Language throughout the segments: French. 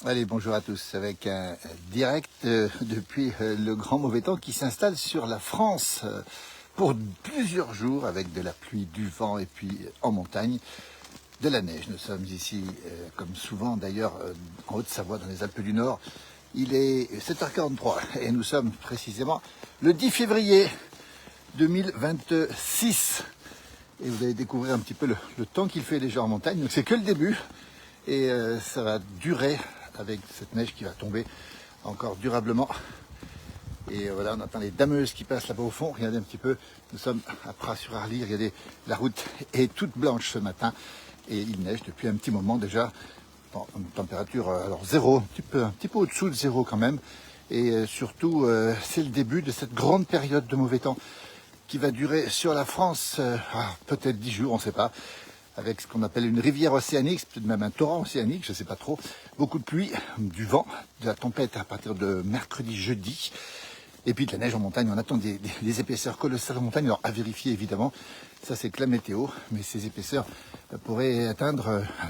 Allez, bonjour à tous, avec un direct depuis le grand mauvais temps qui s'installe sur la France pour plusieurs jours avec de la pluie, du vent et puis en montagne de la neige. Nous sommes ici, comme souvent d'ailleurs, en Haute-Savoie, dans les Alpes du Nord. Il est 7h43 et nous sommes précisément le 10 février 2026. Et vous allez découvrir un petit peu le temps qu'il fait déjà en montagne. Donc c'est que le début et ça va durer avec cette neige qui va tomber encore durablement. Et voilà, on entend les dameuses qui passent là-bas au fond. Regardez un petit peu, nous sommes à Pras-sur-Arly. Regardez, la route est toute blanche ce matin. Et il neige depuis un petit moment déjà. Bon, une température, alors zéro, un petit peu au-dessous de zéro quand même. Et surtout, c'est le début de cette grande période de mauvais temps qui va durer sur la France, peut-être 10 jours, on ne sait pas, avec ce qu'on appelle une rivière océanique, peut-être même un torrent océanique, je ne sais pas trop. Beaucoup de pluie, du vent, de la tempête à partir de mercredi, jeudi. Et puis de la neige en montagne, on attend des épaisseurs colossales en montagne, alors à vérifier évidemment, ça c'est que la météo, mais ces épaisseurs pourraient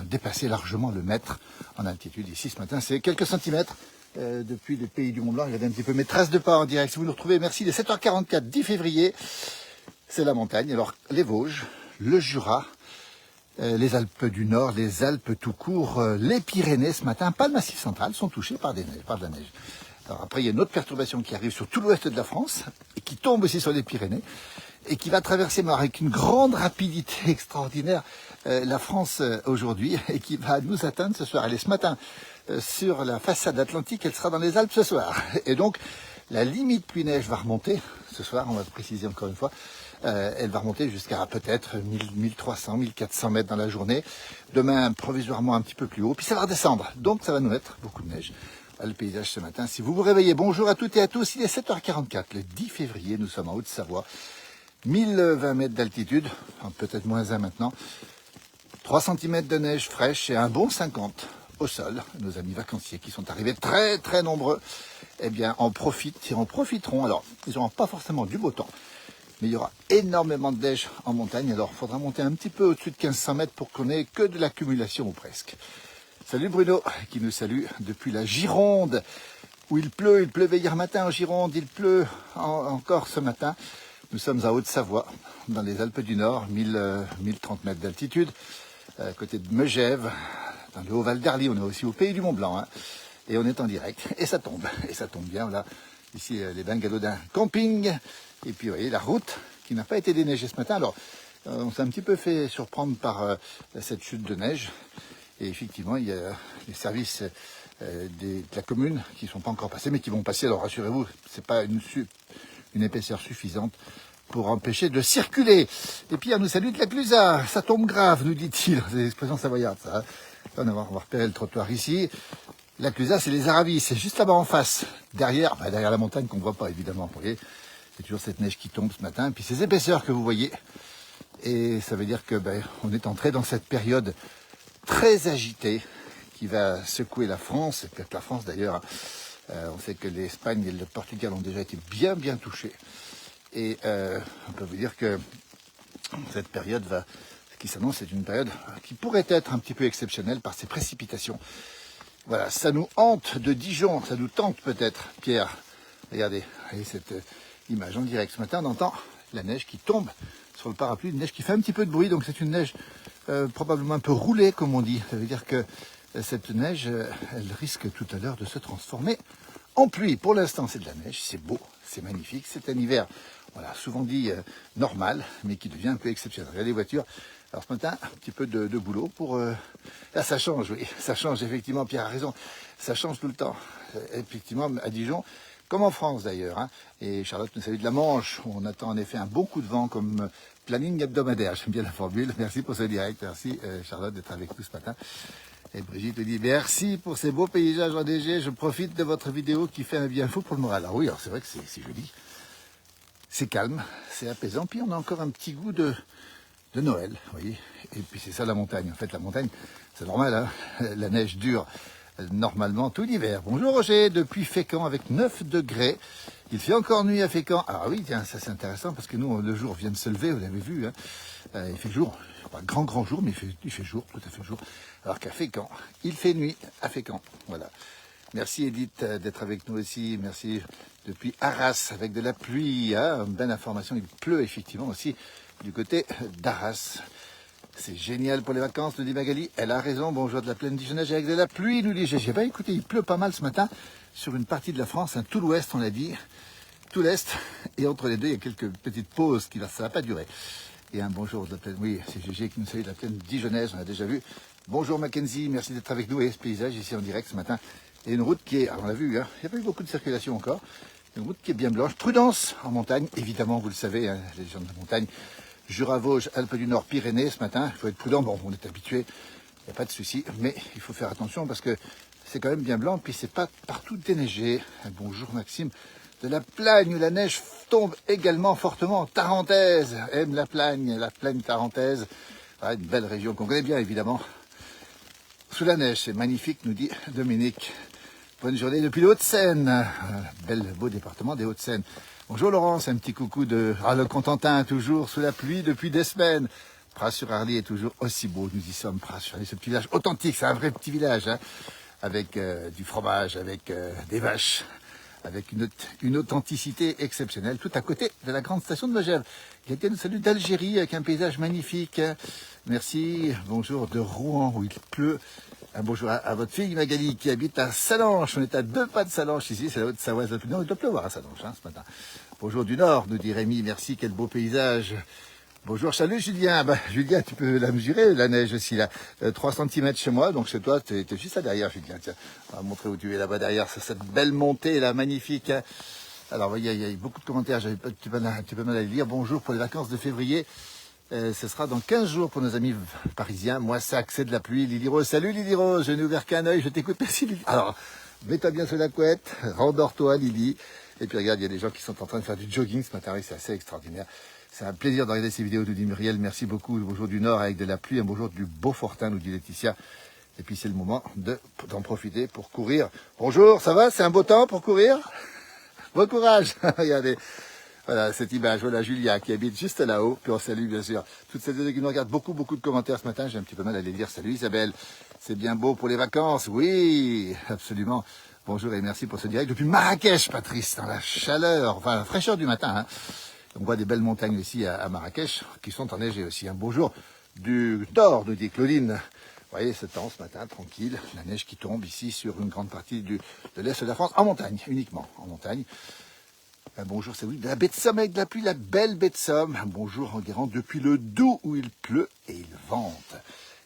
dépasser largement le mètre en altitude. Ici ce matin, c'est quelques centimètres depuis le pays du Mont Blanc. Regardez un petit peu mes traces de pas en direct. Si vous nous retrouvez, merci, les 7h44, 10 février, c'est la montagne. Alors les Vosges, le Jura, les Alpes du Nord, les Alpes tout court, les Pyrénées ce matin, pas le Massif central, sont touchés par de la neige. Alors après, il y a une autre perturbation qui arrive sur tout l'ouest de la France et qui tombe aussi sur les Pyrénées et qui va traverser avec une grande rapidité extraordinaire la France aujourd'hui et qui va nous atteindre ce soir. Elle est ce matin sur la façade atlantique, elle sera dans les Alpes ce soir. Et donc, la limite pluie-neige va remonter ce soir, on va préciser encore une fois. Elle va remonter jusqu'à peut-être 1300, 1400 mètres dans la journée. Demain, provisoirement un petit peu plus haut. Puis ça va redescendre. Donc ça va nous mettre beaucoup de neige. Voilà le paysage ce matin. Si vous vous réveillez, bonjour à toutes et à tous. Il est 7h44, le 10 février. Nous sommes en Haute-Savoie. 1020 mètres d'altitude. Enfin, peut-être moins 1 maintenant. 3 cm de neige fraîche et un bon 50 au sol. Nos amis vacanciers qui sont arrivés très très nombreux, eh bien en profitent et en profiteront. Alors, ils n'auront pas forcément du beau temps, mais il y aura énormément de neige en montagne. Alors, il faudra monter un petit peu au-dessus de 1500 mètres pour qu'on ait que de l'accumulation ou presque. Salut Bruno, qui nous salue depuis la Gironde, où il pleuvait hier matin en Gironde, il pleut encore ce matin. Nous sommes à Haute-Savoie, dans les Alpes du Nord, 1030 mètres d'altitude, à côté de Megève, dans le Haut-Val d'Arly. On est aussi au pays du Mont Blanc, hein, et on est en direct, et ça tombe bien. Voilà, ici les bungalows d'un camping, et puis vous voyez la route qui n'a pas été déneigée ce matin. Alors, on s'est un petit peu fait surprendre par cette chute de neige. Et effectivement, il y a les services de la commune qui ne sont pas encore passés, mais qui vont passer. Alors rassurez-vous, ce n'est pas une épaisseur suffisante pour empêcher de circuler. Et puis, on nous salue de la Clusaz. Ça tombe grave, nous dit-il. C'est l'expression savoyarde, ça. On va repérer le trottoir ici. La Clusaz, c'est les Aravis. C'est juste là-bas en face. Derrière la montagne qu'on ne voit pas, évidemment. Vous voyez, c'est toujours cette neige qui tombe ce matin. Et puis, ces épaisseurs que vous voyez. Et ça veut dire que on est entré dans cette période très agité qui va secouer la France, et peut-être la France d'ailleurs. On sait que l'Espagne et le Portugal ont déjà été bien touchés. Et on peut vous dire que cette période qui s'annonce, c'est une période qui pourrait être un petit peu exceptionnelle par ses précipitations. Voilà, ça nous hante de Dijon, ça nous tente peut-être, Pierre. Regardez, voyez cette image en direct. Ce matin, on entend la neige qui tombe sur le parapluie, une neige qui fait un petit peu de bruit, donc c'est une neige probablement un peu roulée, comme on dit. Ça veut dire que cette neige, elle risque tout à l'heure de se transformer en pluie. Pour l'instant, c'est de la neige, c'est beau, c'est magnifique. C'est un hiver, on l'a souvent dit, normal, mais qui devient un peu exceptionnel. Regardez les voitures. Alors ce matin, un petit peu de boulot pour... Là, ça change, oui, ça change, effectivement, Pierre a raison. Ça change tout le temps. Effectivement, à Dijon, comme en France d'ailleurs, hein. Et Charlotte nous salue de la Manche, où on attend en effet un bon coup de vent comme planning hebdomadaire. J'aime bien la formule. Merci pour ce direct. Merci Charlotte d'être avec nous ce matin. Et Brigitte nous dit merci pour ces beaux paysages enneigés. Je profite de votre vidéo qui fait un bien fou pour le moral. Alors oui, alors c'est vrai que c'est joli. C'est calme, c'est apaisant. Puis on a encore un petit goût de Noël, vous voyez. Et puis c'est ça la montagne. En fait, la montagne, c'est normal, hein. La neige dure normalement tout l'hiver. Bonjour Roger, depuis Fécamp avec 9 degrés. Il fait encore nuit à Fécamp. Ah oui, tiens, ça c'est intéressant parce que nous, le jour vient de se lever, vous l'avez vu, hein. Il fait jour, pas grand jour, mais il fait jour, tout à fait jour. Alors qu'à Fécamp, il fait nuit à Fécamp. Voilà. Merci Edith d'être avec nous aussi. Merci depuis Arras avec de la pluie. Hein. Une belle information, il pleut effectivement aussi du côté d'Arras. C'est génial pour les vacances, nous dit Magali. Elle a raison, bonjour de la plaine Dijonnaise avec de la pluie, nous dit Gégé. Ben écoutez, il pleut pas mal ce matin sur une partie de la France, hein, tout l'ouest on l'a dit, tout l'est. Et entre les deux, il y a quelques petites pauses ça va pas durer. Et un bonjour de la plaine, oui, c'est Gégé qui nous salue de la plaine Dijonnaise, on a déjà vu. Bonjour Mackenzie, merci d'être avec nous et ce paysage ici en direct ce matin. Et une route qui est, alors on l'a vu, hein, il n'y a pas eu beaucoup de circulation encore, une route qui est bien blanche. Prudence en montagne, évidemment, vous le savez, hein, les gens de la montagne, Jura, Vosges, Alpes du Nord, Pyrénées ce matin, il faut être prudent, bon, on est habitué, il n'y a pas de souci, mais il faut faire attention parce que c'est quand même bien blanc, puis c'est pas partout déneigé. Bonjour Maxime, de la Plagne où la neige tombe également fortement, Tarentaise, aime la Plagne tarentaise, ah, une belle région qu'on connaît bien évidemment. Sous la neige, c'est magnifique, nous dit Dominique. Bonne journée depuis les Hauts-de-Seine. Beau département des Hauts-de-Seine. Bonjour Laurence, un petit coucou de le Contentin, toujours sous la pluie depuis des semaines. Pras-sur-Arly est toujours aussi beau, nous y sommes. Pras-sur-Arly, ce petit village authentique, c'est un vrai petit village, hein, avec du fromage, avec des vaches, avec une authenticité exceptionnelle, tout à côté de la grande station de Megève. Quelqu'un nous salue d'Algérie avec un paysage magnifique. Merci. Bonjour de Rouen où il pleut. Un bonjour à votre fille Magali qui habite à Salanches. On est à 2 pas de Salanches ici, c'est la Haute-Savoie. Non, il doit pleuvoir à Salanches hein, ce matin. Bonjour du Nord, nous dit Rémi. Merci, quel beau paysage. Bonjour, salut Julien. Bah, Julien, tu peux la mesurer, la neige aussi là. 3 cm chez moi, donc chez toi, tu es juste là derrière, Julien. Tiens, on va montrer où tu es là-bas derrière. C'est cette belle montée là, magnifique. Hein. Alors, il y a beaucoup de commentaires, tu peux mal à les lire. Bonjour pour les vacances de février. Ce sera dans 15 jours pour nos amis parisiens. Moi, ça c'est de la pluie. Lily Rose, salut Lily Rose, je n'ai ouvert qu'un œil, je t'écoute, merci Lily. Alors, mets-toi bien sous la couette, rendors-toi Lily. Et puis regarde, il y a des gens qui sont en train de faire du jogging ce matin, c'est assez extraordinaire. C'est un plaisir de regarder ces vidéos, nous dit Muriel, merci beaucoup. Bonjour du Nord avec de la pluie, un bonjour du Beaufortin, nous dit Laetitia. Et puis c'est le moment d'en profiter pour courir. Bonjour, ça va? C'est un beau temps pour courir? Bon courage. Regardez. Voilà, cette image, voilà Julia qui habite juste là-haut, puis on salue bien sûr toutes celles qui nous regardent, beaucoup de commentaires ce matin, j'ai un petit peu mal à les lire. Salut Isabelle, c'est bien beau pour les vacances, oui, absolument. Bonjour et merci pour ce direct depuis Marrakech, Patrice, dans la chaleur, enfin la fraîcheur du matin. Hein. On voit des belles montagnes ici à Marrakech, qui sont enneigées aussi. Un bonjour du Nord, nous dit Claudine. Vous voyez ce temps ce matin, tranquille, la neige qui tombe ici sur une grande partie de l'Est de la France, en montagne, uniquement en montagne. Un bonjour, c'est oui, de la baie de Somme avec de la pluie, la belle baie de Somme. Un bonjour en Guérande depuis le Doubs où il pleut et il vente.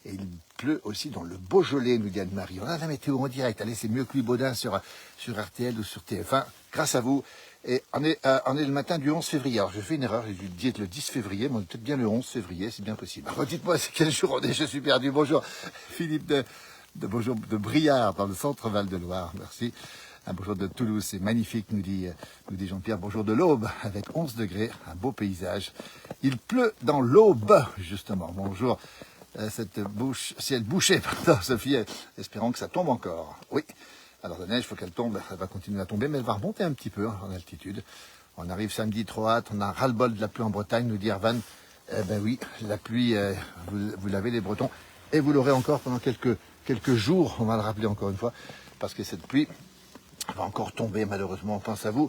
Et il pleut aussi dans le Beaujolais, nous dit Anne-Marie. On a la météo en direct. Allez, c'est mieux que Louis Baudin sur RTL ou sur TF1. Grâce à vous. Et on est le matin du 11 février. Alors, je fais une erreur. J'ai dû dire le 10 février, mais on est peut-être bien le 11 février. C'est bien possible. Alors, dites-moi, c'est quel jour on est? Je suis perdu. Bonjour, Philippe bonjour de Briard, dans le centre Val-de-Loire. Merci. Un bonjour de Toulouse, c'est magnifique, nous dit Jean-Pierre. Bonjour de l'Aube, avec 11 degrés, un beau paysage. Il pleut dans l'Aube, justement. Bonjour, ciel bouché, pardon, Sophie, espérons que ça tombe encore. Oui, alors la neige, il faut qu'elle tombe, elle va continuer à tomber, mais elle va remonter un petit peu hein, en altitude. On arrive samedi trop hâte, on a ras-le-bol de la pluie en Bretagne, nous dit Ervan. Eh ben oui, la pluie, vous l'avez les Bretons, et vous l'aurez encore pendant quelques jours, on va le rappeler encore une fois, parce que cette pluie va encore tomber malheureusement, on pense à vous.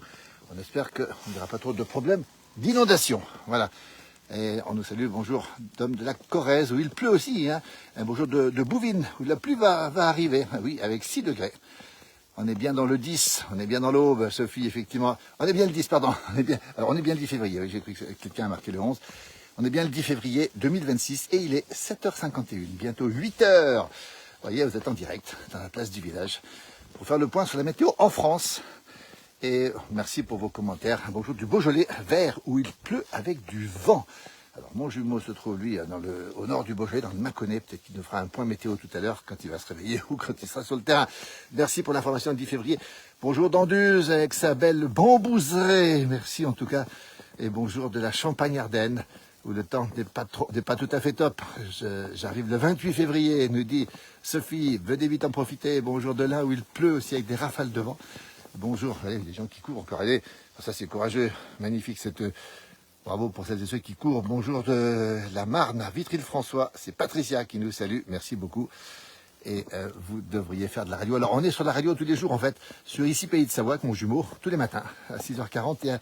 On espère qu'on n'aura pas trop de problèmes d'inondation. Voilà. Et on nous salue, bonjour d'homme de la Corrèze, où il pleut aussi. Hein. Un bonjour de Bouvines, où la pluie va arriver. Oui, avec 6 degrés. On est bien dans le 10, on est bien dans l'Aube, Sophie, effectivement. On est bien le 10, pardon. On est bien le 10 février, oui, j'ai cru que quelqu'un a marqué le 11. On est bien le 10 février 2026 et il est 7h51, bientôt 8h. Vous voyez, vous êtes en direct dans la place du village pour faire le point sur la météo en France. Et merci pour vos commentaires. Un bonjour du Beaujolais vert où il pleut avec du vent. Alors mon jumeau se trouve lui au nord du Beaujolais, dans le Mâconnais. Peut-être qu'il nous fera un point météo tout à l'heure quand il va se réveiller ou quand il sera sur le terrain. Merci pour l'information du 10 février. Bonjour d'Anduze avec sa belle bambouseraie. Merci en tout cas. Et bonjour de la Champagne-Ardenne où le temps n'est pas tout à fait top. J'arrive le 28 février, nous dit Sophie. Venez vite en profiter. Bonjour de là où il pleut aussi avec des rafales de vent. Bonjour, allez, les gens qui courent encore. Allez, ça c'est courageux, magnifique cette Bravo pour celles et ceux qui courent. Bonjour de la Marne, à Vitry-le-François. C'est Patricia qui nous salue. Merci beaucoup. Et vous devriez faire de la radio. Alors, on est sur la radio tous les jours, en fait, sur Ici Pays de Savoie, avec mon jumeau, tous les matins, à 6h40 et à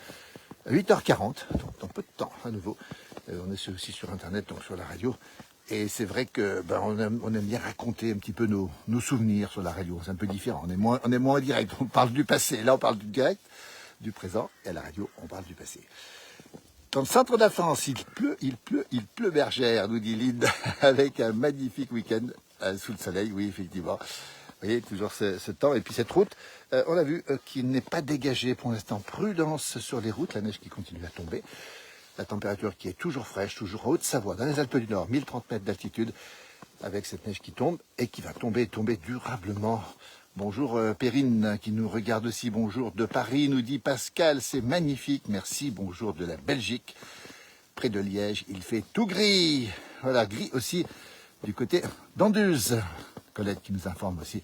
8h40, donc dans peu de temps, à nouveau. On est aussi sur Internet, donc sur la radio. Et c'est vrai que on aime bien raconter un petit peu nos souvenirs sur la radio. C'est un peu différent. On est moins en direct. On parle du passé. Là, on parle du direct, du présent. Et à la radio, on parle du passé. Dans le centre de la France, il pleut bergère, nous dit Lynn, avec un magnifique week-end sous le soleil. Oui, effectivement. Vous voyez, toujours ce temps. Et puis cette route, on a vu qu'il n'est pas dégagée pour l'instant. Prudence sur les routes, la neige qui continue à tomber. La température qui est toujours fraîche, toujours en Haute-Savoie, dans les Alpes du Nord, 1030 mètres d'altitude, avec cette neige qui tombe et qui va tomber durablement. Bonjour Perrine qui nous regarde aussi. Bonjour de Paris, nous dit Pascal, c'est magnifique, merci. Bonjour de la Belgique, près de Liège, il fait tout gris. Voilà, gris aussi du côté d'Anduze. Colette qui nous informe aussi.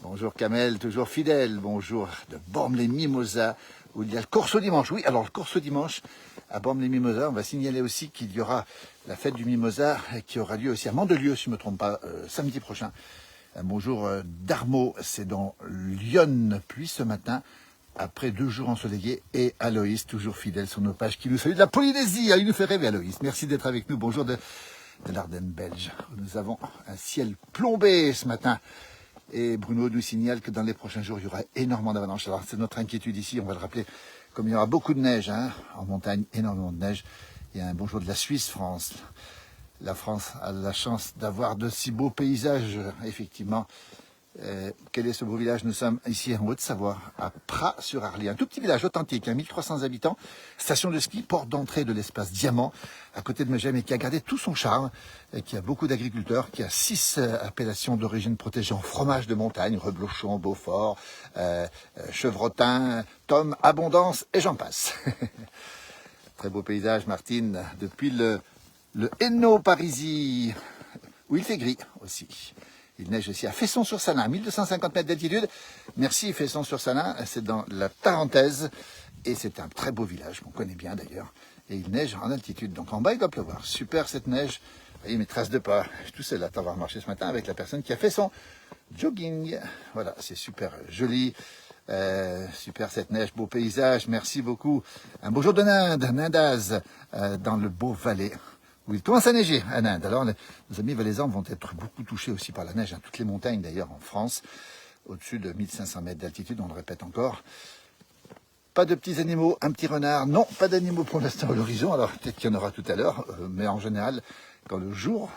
Bonjour Kamel, toujours fidèle. Bonjour de Bormes-les-Mimosas, où il y a le Corso dimanche. Oui, alors le Corso dimanche à Bormes-les-Mimosas, on va signaler aussi qu'il y aura la fête du Mimosa qui aura lieu aussi à Mandelieu, si je ne me trompe pas, samedi prochain. Bonjour Darmo, c'est dans Lyon, puis ce matin, après 2 jours ensoleillés, et Aloïs, toujours fidèle sur nos pages, qui nous salue de la Polynésie. Il nous fait rêver Aloïs. Merci d'être avec nous. Bonjour de l'Ardenne belge. Nous avons un ciel plombé ce matin. Et Bruno nous signale que dans les prochains jours, il y aura énormément d'avalanches. Alors c'est notre inquiétude ici, on va le rappeler, comme il y aura beaucoup de neige, en montagne, énormément de neige. Il y a un bonjour de la Suisse, France. La France a la chance d'avoir de si beaux paysages, effectivement. Quel est ce beau village? Nous sommes ici en Haute-Savoie, à Pras-sur-Arly, un tout petit village authentique, 1300 habitants, station de ski, porte d'entrée de l'espace Diamant, à côté de Megève, et qui a gardé tout son charme, et qui a beaucoup d'agriculteurs, qui a 6 appellations d'origine protégée en fromage de montagne, Reblochon, Beaufort, Chevrotin, Tome, Abondance, et j'en passe. Très beau paysage, Martine, depuis le Hainaut Parisis, où il fait gris aussi. Il neige aussi à Fesson-sur-Salins, 1250 mètres d'altitude. Merci Fesson-sur-Salins, c'est dans la Tarentaise. Et c'est un très beau village, qu'on connaît bien d'ailleurs. Et il neige en altitude, donc en bas il doit pleuvoir. Super cette neige. Vous voyez mes traces de pas. Tout seul à avoir marché ce matin avec la personne qui a fait son jogging. Voilà, c'est super joli. Super cette neige, beau paysage. Merci beaucoup. Un beau jour de Ninde, Nindaz, dans le beau Valais. Oui, il commence à neiger à Inde. Alors, nos amis valaisans vont être beaucoup touchés aussi par la neige. Toutes les montagnes, d'ailleurs, en France, au-dessus de 1500 mètres d'altitude, on le répète encore. Pas de petits animaux, un petit renard. Non, pas d'animaux pour l'instant à l'horizon. Alors, peut-être qu'il y en aura tout à l'heure. Mais en général, quand le jour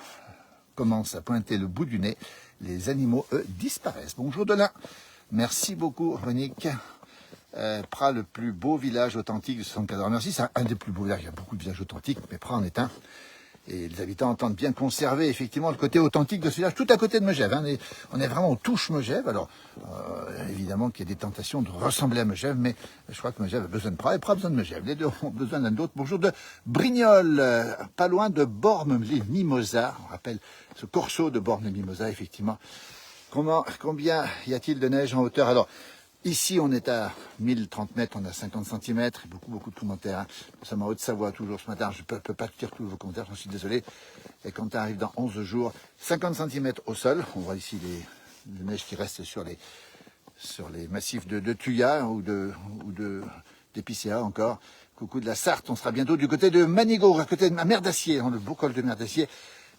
commence à pointer le bout du nez, les animaux, eux, disparaissent. Bonjour Delin. Merci beaucoup, Monique. Pras, le plus beau village authentique de 74. Merci, c'est un des plus beaux villages. Il y a beaucoup de villages authentiques, mais Pras en est un. Et les habitants entendent bien conserver effectivement le côté authentique de ce village, tout à côté de Megève. On est vraiment, on touche Megève. Alors, évidemment qu'il y a des tentations de ressembler à Megève, mais je crois que Megève a besoin de Pras et Pras a besoin de Megève. Les deux ont besoin l'un de l'autre. Bonjour de Brignoles, pas loin de Bormes-les-Mimosas. On rappelle ce corso de Bormes-les-Mimosas, effectivement. Combien y a-t-il de neige en hauteur? Alors, ici, on est à 1030 mètres, on a 50 cm, beaucoup de commentaires. Nous sommes en Haute-Savoie toujours ce matin, je ne peux pas lire tous vos commentaires, j'en suis désolé. Et quand on arrive dans 11 jours, 50 cm au sol, on voit ici les neiges qui restent sur les massifs de Thuya ou d'Épicéa encore. Coucou de la Sarthe, on sera bientôt du côté de Manigot, à côté de ma Mer d'Acier, dans le beau col de Mer d'Acier.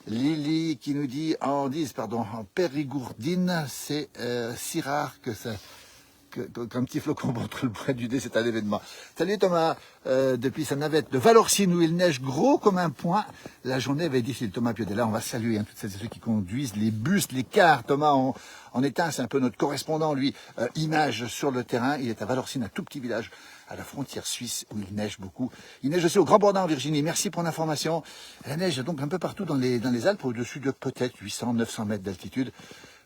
Lily qui nous dit en Périgourdine, c'est si rare que ça... qu'un petit flocon entre le bras du nez, c'est un événement. Salut Thomas, depuis sa navette de Valorcine où il neige gros comme un poing. La journée va être difficile. Thomas Piodella, on va saluer toutes celles et ceux qui conduisent les bus, les cars. Thomas en est un, c'est un peu notre correspondant, lui, image sur le terrain. Il est à Valorcine, un tout petit village à la frontière suisse où il neige beaucoup. Il neige aussi au Grand Bornand en Virginie. Merci pour l'information. La neige donc un peu partout dans les Alpes, au-dessus de peut-être 800-900 mètres d'altitude.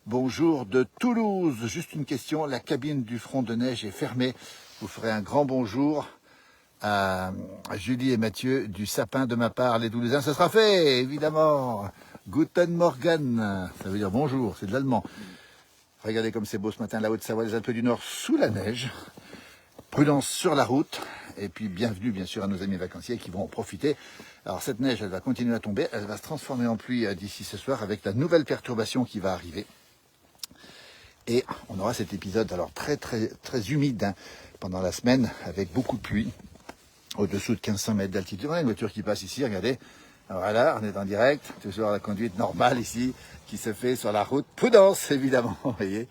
Bonjour de Toulouse. Juste une question. La cabine du front de neige est fermée. Vous ferez un grand bonjour à Julie et Mathieu du sapin de ma part. Les Toulousains, ce sera fait, évidemment. Guten Morgen. Ça veut dire bonjour. C'est de l'allemand. Regardez comme c'est beau ce matin, la Haute-Savoie, les Alpes du Nord, sous la neige. prudence sur la route. Et puis bienvenue bien sûr à nos amis vacanciers qui vont en profiter. Alors cette neige, elle va continuer à tomber, elle va se transformer en pluie d'ici ce soir avec la nouvelle perturbation qui va arriver. Et on aura cet épisode alors très humide hein, pendant la semaine avec beaucoup de pluie, au-dessous de 1500 mètres d'altitude. On a une voiture qui passe ici, regardez. Voilà, on est en direct, toujours la conduite normale ici qui se fait sur la route. Prudence évidemment, vous voyez.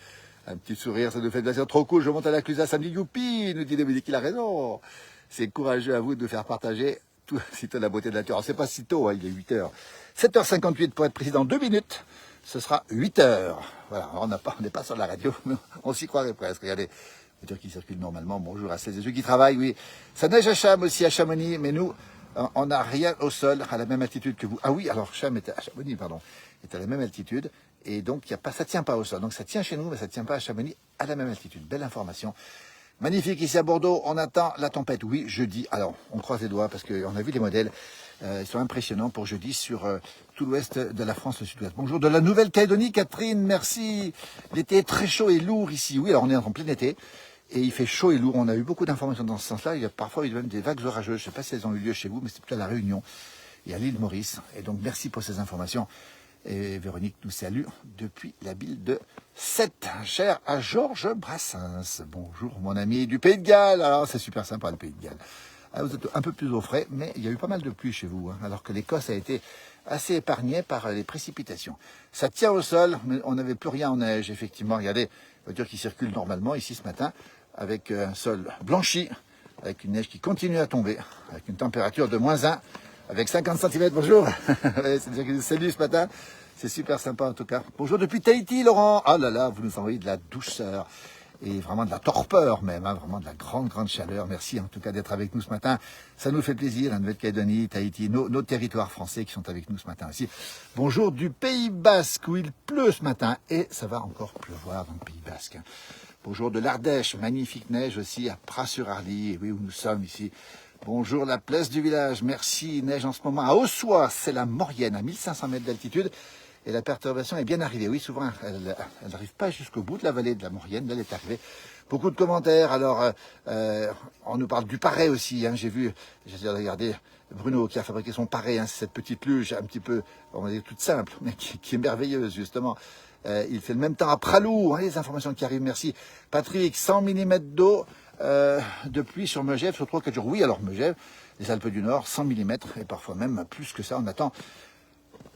Un petit sourire, ça nous fait plaisir. Trop cool, je monte à la Clusaz samedi, youpi, nous dit Dominique, il a raison. C'est courageux à vous de nous faire partager tout sitôt la beauté de la nature. Alors c'est pas si tôt, hein, il est 8h. 7h58 pour être précis dans 2 minutes. Ce sera 8h. Voilà, on n'est pas sur la radio, mais on s'y croirait presque. Regardez, voiture qui circule normalement. Bonjour à celles et ceux qui travaillent, oui. Ça neige à Cham aussi, à Chamonix, mais nous, on n'a rien au sol à la même altitude que vous. Ah oui, alors Cham est à Chamonix, pardon, est à la même altitude. Et donc, ça tient pas au sol. Donc, ça tient chez nous, mais ça tient pas à Chamonix à la même altitude. Belle information. Magnifique, ici à Bordeaux, on attend la tempête. Oui, jeudi. Alors, on croise les doigts parce qu'on a vu les modèles. Ils sont impressionnants pour jeudi sur tout l'ouest de la France, le sud-ouest. Bonjour de la Nouvelle-Calédonie, Catherine, merci. L'été est très chaud et lourd ici. Oui, alors on est en plein été et il fait chaud et lourd. On a eu beaucoup d'informations dans ce sens-là. Il y a parfois eu même des vagues orageuses. Je ne sais pas si elles ont eu lieu chez vous, mais c'est plutôt à La Réunion et à l'île Maurice. Et donc, merci pour ces informations. Et Véronique nous salue depuis la ville de Sète, chère à Georges Brassens. Bonjour mon ami du Pays de Galles. Alors c'est super sympa le Pays de Galles. Alors, vous êtes un peu plus au frais, mais il y a eu pas mal de pluie chez vous, hein, alors que l'Écosse a été assez épargnée par les précipitations. Ça tient au sol, mais on n'avait plus rien en neige, effectivement. Regardez, voiture qui circule normalement ici ce matin, avec un sol blanchi, avec une neige qui continue à tomber, avec une température de -1. Avec 50 cm, bonjour. C'est déjà qui nous salue ce matin. C'est super sympa en tout cas. Bonjour depuis Tahiti, Laurent. Ah là là, vous nous envoyez de la douceur et vraiment de la torpeur même, hein, vraiment de la grande chaleur. Merci en tout cas d'être avec nous ce matin. Ça nous fait plaisir, la Nouvelle-Calédonie, Tahiti, nos territoires français qui sont avec nous ce matin aussi. Bonjour du Pays Basque où il pleut ce matin et ça va encore pleuvoir dans le Pays Basque. Bonjour de l'Ardèche, magnifique neige aussi à Pras-sur-Arly, oui où nous sommes ici. Bonjour la place du village, merci, neige en ce moment à Ossois, c'est la Maurienne, à 1500 mètres d'altitude. Et la perturbation est bien arrivée. Oui, souvent, elle n'arrive pas jusqu'au bout de la vallée de la Maurienne, là elle est arrivée. Beaucoup de commentaires, alors on nous parle du paré aussi, hein. J'ai regardé Bruno qui a fabriqué son paré, hein, cette petite luge un petit peu, on va dire toute simple, mais qui est merveilleuse justement. Il fait le même temps à Pralou, hein, les informations qui arrivent, merci. Patrick, 100 mm d'eau. De pluie sur Megève sur 3-4 jours. Oui, alors Megève, les Alpes du Nord, 100 mm et parfois même plus que ça. On attend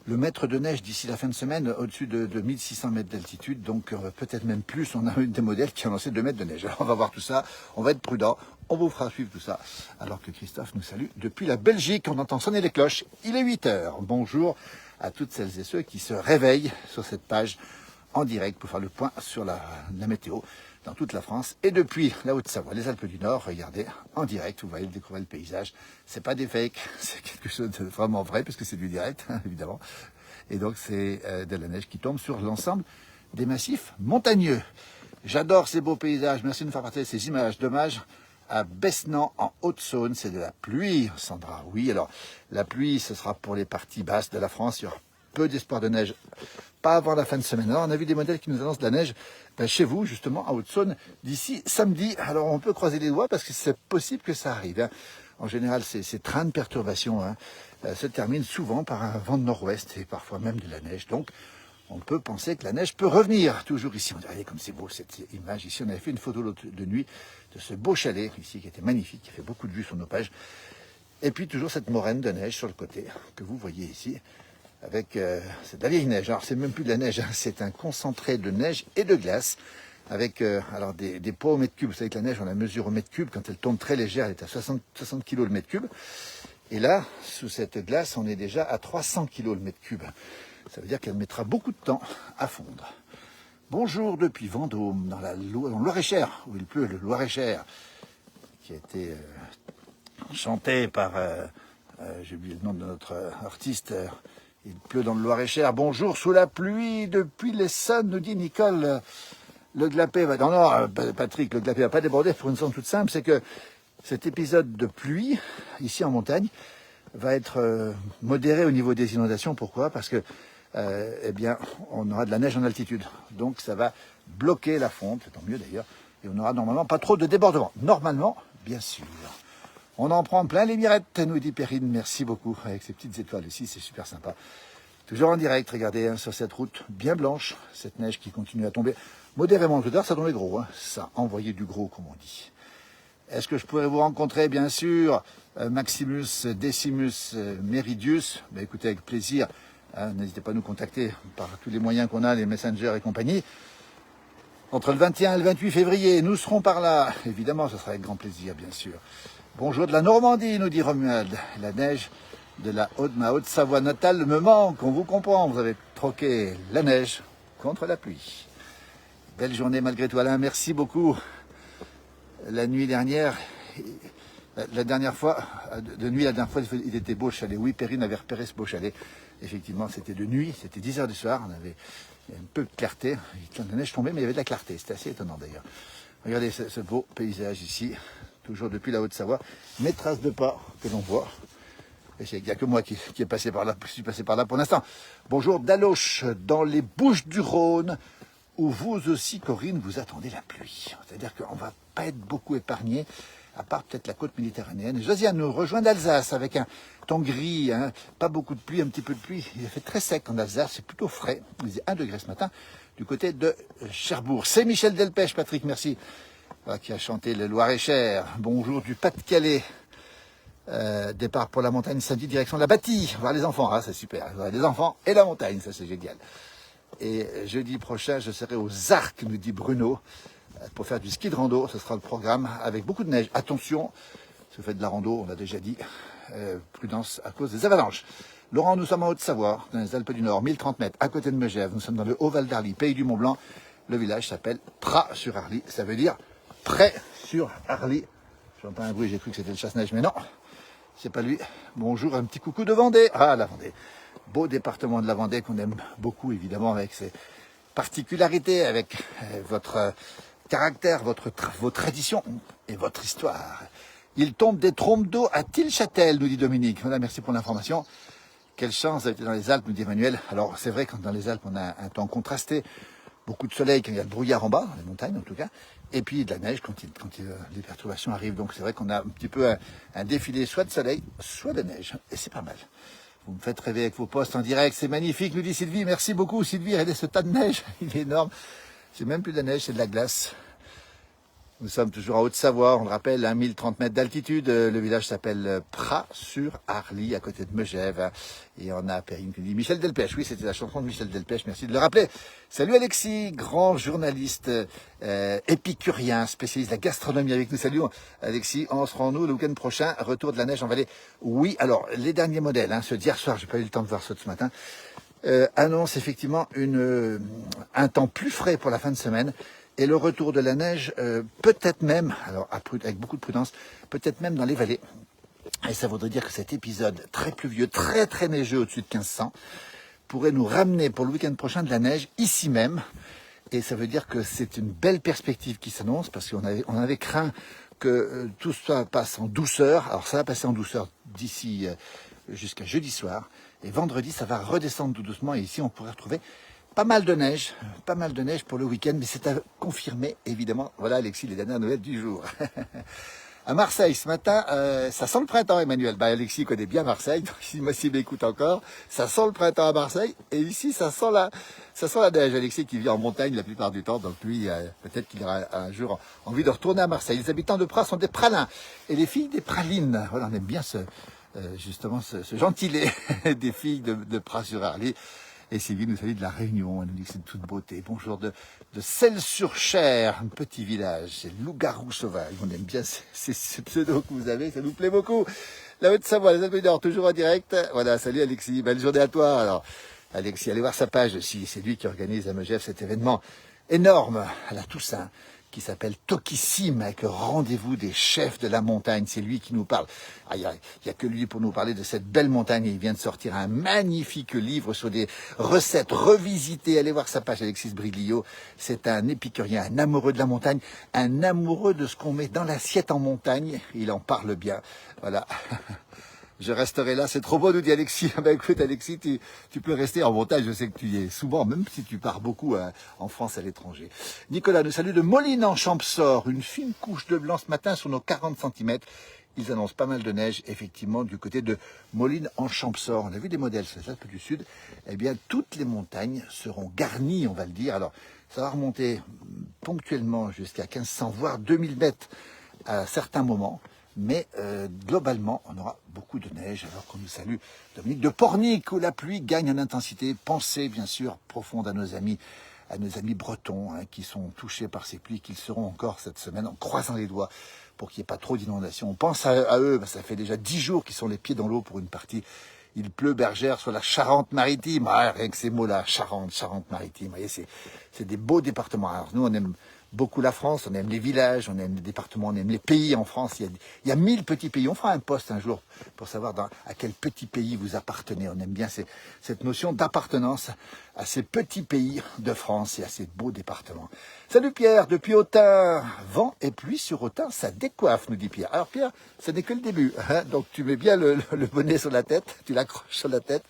le mètre de neige d'ici la fin de semaine au-dessus de 1600 mètres d'altitude, donc peut-être même plus. On a eu des modèles qui ont lancé 2 mètres de neige. Alors on va voir tout ça, on va être prudent, on vous fera suivre tout ça. Alors que Christophe nous salue depuis la Belgique, on entend sonner les cloches. Il est 8h. Bonjour à toutes celles et ceux qui se réveillent sur cette page en direct pour faire le point sur la météo dans toute la France et depuis la Haute-Savoie, les Alpes du Nord, regardez, en direct, vous voyez, découvrir le paysage. C'est pas des fakes, c'est quelque chose de vraiment vrai puisque c'est du direct, hein, évidemment. Et donc c'est de la neige qui tombe sur l'ensemble des massifs montagneux. J'adore ces beaux paysages, merci de nous faire partager ces images. Dommage, à Besnan, en Haute-Saône, c'est de la pluie, Sandra. Oui, alors la pluie, ce sera pour les parties basses de la France, il y aura peu d'espoir de neige, pas avant la fin de semaine. Alors on a vu des modèles qui nous annoncent de la neige chez vous, justement, à Haute-Saône, d'ici samedi. Alors on peut croiser les doigts parce que c'est possible que ça arrive, hein. En général, ces trains de perturbation hein, se terminent souvent par un vent de nord-ouest et parfois même de la neige. Donc on peut penser que la neige peut revenir toujours ici. Regardez comme c'est beau cette image ici. On avait fait une photo de nuit de ce beau chalet ici qui était magnifique, qui fait beaucoup de vues sur nos pages. Et puis toujours cette moraine de neige sur le côté que vous voyez ici. Avec c'est de la vieille neige. Alors c'est même plus de la neige, hein, c'est un concentré de neige et de glace avec alors des poids au mètre cube. Vous savez que la neige on la mesure au mètre cube, quand elle tombe très légère elle est à 60 kg le mètre cube. Et là, sous cette glace, on est déjà à 300 kg le mètre cube. Ça veut dire qu'elle mettra beaucoup de temps à fondre. Bonjour depuis Vendôme, dans le Loir-et-Cher, où il pleut, le Loir-et-Cher, qui a été chanté par, j'ai oublié le nom de notre artiste, il pleut dans le Loir-et-Cher. Bonjour sous la pluie depuis l'Essonne, nous dit Nicole. Le glapet va... Non, Patrick, le glapet va pas déborder pour une raison toute simple, c'est que cet épisode de pluie, ici en montagne, va être modéré au niveau des inondations. Pourquoi? Parce que, eh bien, on aura de la neige en altitude. Donc ça va bloquer la fonte, tant mieux d'ailleurs, et on n'aura normalement pas trop de débordements. Normalement, bien sûr. On en prend plein les mirettes, nous dit Perrine, merci beaucoup, avec ces petites étoiles aussi, c'est super sympa. Toujours en direct, regardez, hein, sur cette route bien blanche, cette neige qui continue à tomber modérément. Tout à l'heure, ça tombait gros, hein. Ça envoyait du gros, comme on dit. Est-ce que je pourrais vous rencontrer, bien sûr, Maximus Decimus Meridius? Ben, écoutez, avec plaisir, hein, n'hésitez pas à nous contacter par tous les moyens qu'on a, les messengers et compagnie. Entre le 21 et le 28 février, nous serons par là. Évidemment, ce sera avec grand plaisir, bien sûr. Bonjour de la Normandie, nous dit Romuald. La neige de ma Haute-Savoie natale me manque, on vous comprend. Vous avez troqué la neige contre la pluie. Belle journée malgré tout, Alain, merci beaucoup. La nuit dernière, la dernière fois, il était beau chalet. Oui, Perrine avait repéré ce beau chalet. Effectivement, c'était de nuit, c'était 10 h du soir. On avait un peu de clarté. La neige tombait, mais il y avait de la clarté. C'était assez étonnant d'ailleurs. Regardez ce beau paysage ici, toujours depuis la Haute-Savoie. Mes traces de pas que l'on voit. Il n'y a que moi qui est passé par là, je suis passé par là pour l'instant. Bonjour d'Aloche, dans les Bouches-du-Rhône, où vous aussi, Corinne, vous attendez la pluie. C'est-à-dire qu'on ne va pas être beaucoup épargné, à part peut-être la côte méditerranéenne. Josiane nous rejoint d'Alsace avec un temps gris, hein, pas beaucoup de pluie, un petit peu de pluie. Il a fait très sec en Alsace, c'est plutôt frais. Il faisait 1 degré ce matin du côté de Cherbourg. C'est Michel Delpech, Patrick, merci, qui a chanté le Loir-et-Cher. Bonjour du Pas-de-Calais. Départ pour la montagne samedi, direction la Bâtie. Voir les enfants, hein, c'est super. Voir les enfants et la montagne, ça c'est génial. Et jeudi prochain, je serai aux Arcs, nous dit Bruno, pour faire du ski de rando. Ce sera le programme avec beaucoup de neige. Attention, si vous faites de la rando, on l'a déjà dit, prudence à cause des avalanches. Laurent, nous sommes en Haute-Savoie, dans les Alpes du Nord, 1030 mètres, à côté de Megève. Nous sommes dans le Haut-Val d'Arly, pays du Mont-Blanc. Le village s'appelle Pras-sur-Arly. Ça veut dire près sur Arly. J'entends un bruit, j'ai cru que c'était le chasse-neige, mais non, c'est pas lui. Bonjour, un petit coucou de Vendée. Ah, la Vendée. Beau département de la Vendée qu'on aime beaucoup, évidemment, avec ses particularités, avec votre caractère, vos traditions et votre histoire. Il tombe des trompes d'eau à Tilchâtel, nous dit Dominique. Voilà, merci pour l'information. Quelle chance d'être dans les Alpes, nous dit Emmanuel. Alors, c'est vrai, quand dans les Alpes, on a un temps contrasté, beaucoup de soleil quand il y a le brouillard en bas, dans les montagnes en tout cas, et puis de la neige quand les perturbations arrivent. Donc, c'est vrai qu'on a un petit peu un défilé soit de soleil, soit de neige. Et c'est pas mal. Vous me faites rêver avec vos posts en direct, c'est magnifique, nous dit Sylvie. Merci beaucoup, Sylvie. Regardez ce tas de neige, il est énorme. C'est même plus de la neige, c'est de la glace. Nous sommes toujours en Haute-Savoie, on le rappelle, à 1030 mètres d'altitude. Le village s'appelle Pras-sur-Arly, à côté de Megève. Et on a Perrine qui dit Michel Delpech. Oui, c'était la chanson de Michel Delpech, merci de le rappeler. Salut Alexis, grand journaliste épicurien, spécialiste de la gastronomie avec nous. Salut Alexis, on se rend nous le week-end prochain, retour de la neige en vallée. Oui, alors, les derniers modèles, ceux d'hier soir, j'ai pas eu le temps de voir ceux de ce matin, annoncent effectivement un temps plus frais pour la fin de semaine. Et le retour de la neige, peut-être même, alors avec beaucoup de prudence, peut-être même dans les vallées. Et ça voudrait dire que cet épisode très pluvieux, très très neigeux au-dessus de 1500, pourrait nous ramener pour le week-end prochain de la neige ici même. Et ça veut dire que c'est une belle perspective qui s'annonce, parce qu'on avait craint que tout ça passe en douceur. Alors ça va passer en douceur d'ici jusqu'à jeudi soir. Et vendredi, ça va redescendre tout doucement. Et ici, on pourrait retrouver pas mal de neige pour le week-end, mais c'est à confirmer, évidemment. Voilà, Alexis, les dernières nouvelles du jour. À Marseille, ce matin, ça sent le printemps, Emmanuel. Alexis connaît bien Marseille, donc s'il m'écoute encore, ça sent le printemps à Marseille, et ici, ça sent la neige. Alexis qui vit en montagne la plupart du temps, donc lui, peut-être qu'il aura un jour envie de retourner à Marseille. Les habitants de Pras sont des pralins, et les filles des pralines. Voilà, on aime bien ce gentilé des filles de Pras-sur-Arly. Et Sylvie nous salue de la Réunion, elle nous dit que c'est de toute beauté. Bonjour de Celles-sur-Cher, un petit village, c'est loup-garou sauvage. On aime bien ces pseudos que vous avez, ça nous plaît beaucoup. La Haute-Savoie, les Alpes du Nord, toujours en direct. Voilà, salut Alexis, belle journée à toi. Alors, Alexis, allez voir sa page aussi, c'est lui qui organise à Megève cet événement énorme à la Toussaint, qui s'appelle Tokissime, avec le rendez-vous des chefs de la montagne. C'est lui qui nous parle. Il y a que lui pour nous parler de cette belle montagne. Il vient de sortir un magnifique livre sur des recettes revisitées. Allez voir sa page, Alexis Briglio. C'est un épicurien, un amoureux de la montagne, un amoureux de ce qu'on met dans l'assiette en montagne. Il en parle bien. Voilà. je resterai là. C'est trop beau, nous dit Alexis. Ben écoute Alexis, tu peux rester en montagne. Je sais que tu y es souvent, même si tu pars beaucoup en France à l'étranger. Nicolas nous salue de Moline en Champsaur. Une fine couche de blanc ce matin sur nos 40 cm. Ils annoncent pas mal de neige, effectivement, du côté de Moline en Champsaur. On a vu des modèles sur les Alpes du Sud. Eh bien, toutes les montagnes seront garnies, on va le dire. Alors, ça va remonter ponctuellement jusqu'à 1500, voire 2000 mètres à certains moments. Mais globalement, on aura beaucoup de neige, alors qu'on nous salue Dominique de Pornic, où la pluie gagne en intensité. Pensez, bien sûr, profonde à nos amis bretons qui sont touchés par ces pluies, qu'ils seront encore cette semaine en croisant les doigts pour qu'il n'y ait pas trop d'inondations. On pense à eux, ça fait déjà 10 jours qu'ils sont les pieds dans l'eau pour une partie. Il pleut bergère sur la Charente-Maritime. Ah, rien que ces mots-là, Charente-Maritime. Vous voyez, c'est des beaux départements. Alors nous, on aime beaucoup la France, on aime les villages, on aime les départements, on aime les pays en France. Il y a 1000 petits pays. On fera un post un jour pour savoir à quel petit pays vous appartenez. On aime bien cette notion d'appartenance à ces petits pays de France et à ces beaux départements. Salut Pierre, depuis Autun. Vent et pluie sur Autun, ça décoiffe, nous dit Pierre. Alors Pierre, ce n'est que le début. Donc tu mets bien le bonnet sur la tête, tu l'accroches sur la tête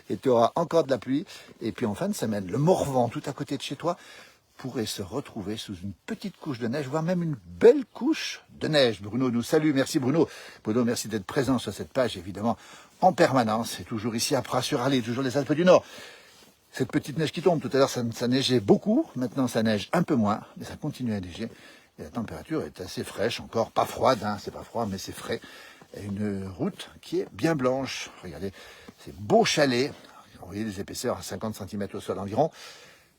et tu auras encore de la pluie. Et puis en fin de semaine, le Morvan, tout à côté de chez toi, pourrait se retrouver sous une petite couche de neige, voire même une belle couche de neige. Bruno nous salue, merci Bruno. Bruno, merci d'être présent sur cette page, évidemment, en permanence. Et toujours ici à Pras-sur-Alais, toujours les Alpes du Nord. Cette petite neige qui tombe, tout à l'heure ça neigeait beaucoup, maintenant ça neige un peu moins, mais ça continue à neiger. Et la température est assez fraîche, encore pas froide, c'est pas froid, mais c'est frais. Et une route qui est bien blanche. Regardez, ces beaux chalets, vous voyez les épaisseurs à 50 cm au sol environ.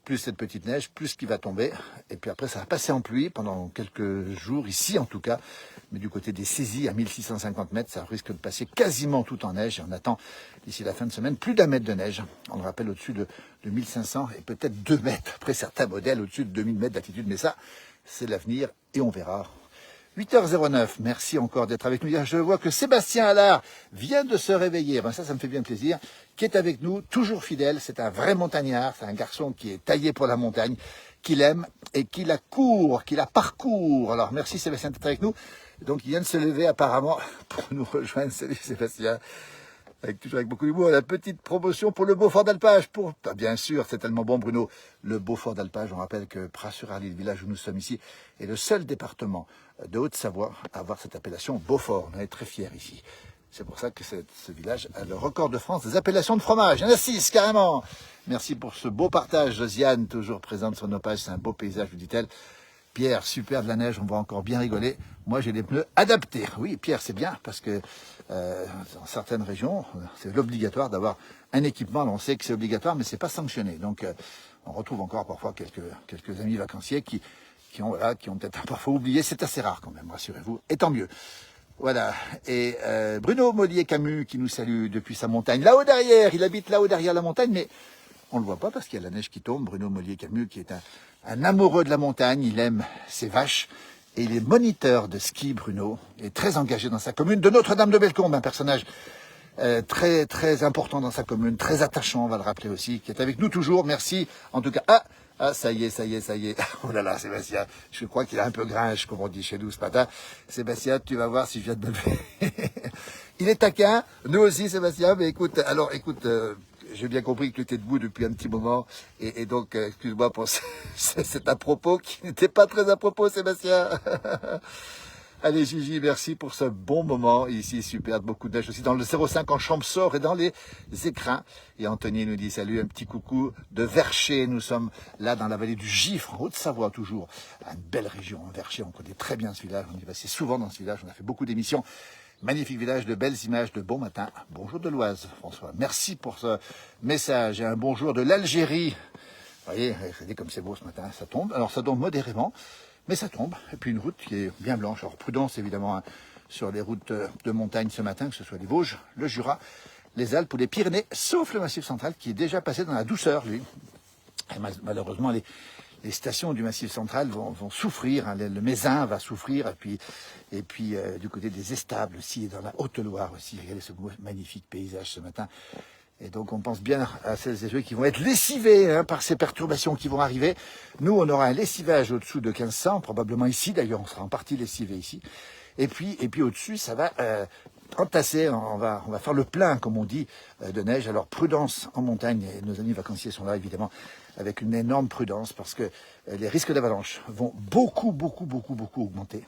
Plus cette petite neige, plus ce qui va tomber. Et puis après, ça va passer en pluie pendant quelques jours, ici en tout cas. Mais du côté des saisies, à 1650 mètres, ça risque de passer quasiment tout en neige. Et on attend, d'ici la fin de semaine, plus d'1 mètre de neige. On le rappelle, au-dessus de 1500 et peut-être 2 mètres. Après, certains modèles, au-dessus de 2000 mètres d'altitude. Mais ça, c'est l'avenir et on verra. 8h09, merci encore d'être avec nous. Je vois que Sébastien Allard vient de se réveiller. Ben ça me fait bien plaisir. Qui est avec nous, toujours fidèle. C'est un vrai montagnard. C'est un garçon qui est taillé pour la montagne, qu'il aime et qui la court, qui la parcourt. Alors merci Sébastien d'être avec nous. Donc il vient de se lever apparemment pour nous rejoindre. Salut Sébastien. Toujours avec beaucoup d'humour, la petite promotion pour le Beaufort d'Alpage. Bien sûr, c'est tellement bon Bruno. Le Beaufort d'Alpage, on rappelle que Pras-sur-Alais, le village où nous sommes ici, est le seul département de Haute-Savoie à avoir cette appellation Beaufort. On est très fiers ici. C'est pour ça que ce village a le record de France des appellations de fromage. Il y en a 6 carrément. Merci pour ce beau partage. Josiane, toujours présente sur nos pages. C'est un beau paysage, vous dit-elle. Pierre, super de la neige, on va encore bien rigoler. Moi, j'ai des pneus adaptés. Oui, Pierre, c'est bien parce que dans certaines régions, c'est l'obligatoire d'avoir un équipement. On sait que c'est obligatoire, mais c'est pas sanctionné. Donc, on retrouve encore parfois quelques amis vacanciers qui ont peut-être parfois oublié. C'est assez rare quand même, rassurez-vous. Et tant mieux. Voilà. Et Bruno Mollier-Camus qui nous salue depuis sa montagne. Là-haut derrière, il habite là-haut derrière la montagne, mais on ne le voit pas parce qu'il y a la neige qui tombe. Bruno Mollier-Camus qui est un amoureux de la montagne, il aime ses vaches et il est moniteur de ski, Bruno, et très engagé dans sa commune de Notre-Dame-de-Bellecombe, un personnage très très important dans sa commune, très attachant, on va le rappeler aussi, qui est avec nous toujours. Merci en tout cas. Ah, ça y est. Oh là là, Sébastien, je crois qu'il a un peu gringe, comme on dit chez nous ce matin. Sébastien, tu vas voir si je viens de me lever. Il est taquin, nous aussi Sébastien, mais écoute, j'ai bien compris que tu étais debout depuis un petit moment, et donc, excuse-moi pour cet à propos qui n'était pas très à propos, Sébastien. Allez, Gigi, merci pour ce bon moment. Ici, super, beaucoup de neige aussi dans le 05 en Champsaur et dans les écrins. Et Anthony nous dit salut, un petit coucou de Vercher. Nous sommes là dans la vallée du Gifre, en Haute-Savoie toujours. Une belle région, Vercher, on connaît très bien ce village. On est passé souvent dans ce village, on a fait beaucoup d'émissions. Magnifique village, de belles images, de bon matin. Bonjour de l'Oise, François. Merci pour ce message et un bonjour de l'Algérie. Vous voyez, regardez comme c'est beau ce matin, ça tombe. Alors ça tombe modérément, mais ça tombe. Et puis une route qui est bien blanche. Alors prudence évidemment sur les routes de montagne ce matin, que ce soit les Vosges, le Jura, les Alpes ou les Pyrénées, sauf le Massif central qui est déjà passé dans la douceur, lui. Et malheureusement, les stations du Massif central vont souffrir, le Mézin va souffrir, et puis du côté des Estables aussi, et dans la Haute-Loire aussi. Regardez ce magnifique paysage ce matin. Et donc on pense bien à celles et ceux qui vont être lessivés par ces perturbations qui vont arriver. Nous, on aura un lessivage au-dessous de 1500, probablement ici, d'ailleurs on sera en partie lessivé ici. Et puis au-dessus, ça va entassé, on va faire le plein, comme on dit, de neige. Alors prudence en montagne, et nos amis vacanciers sont là évidemment, avec une énorme prudence, parce que les risques d'avalanche vont beaucoup augmenter.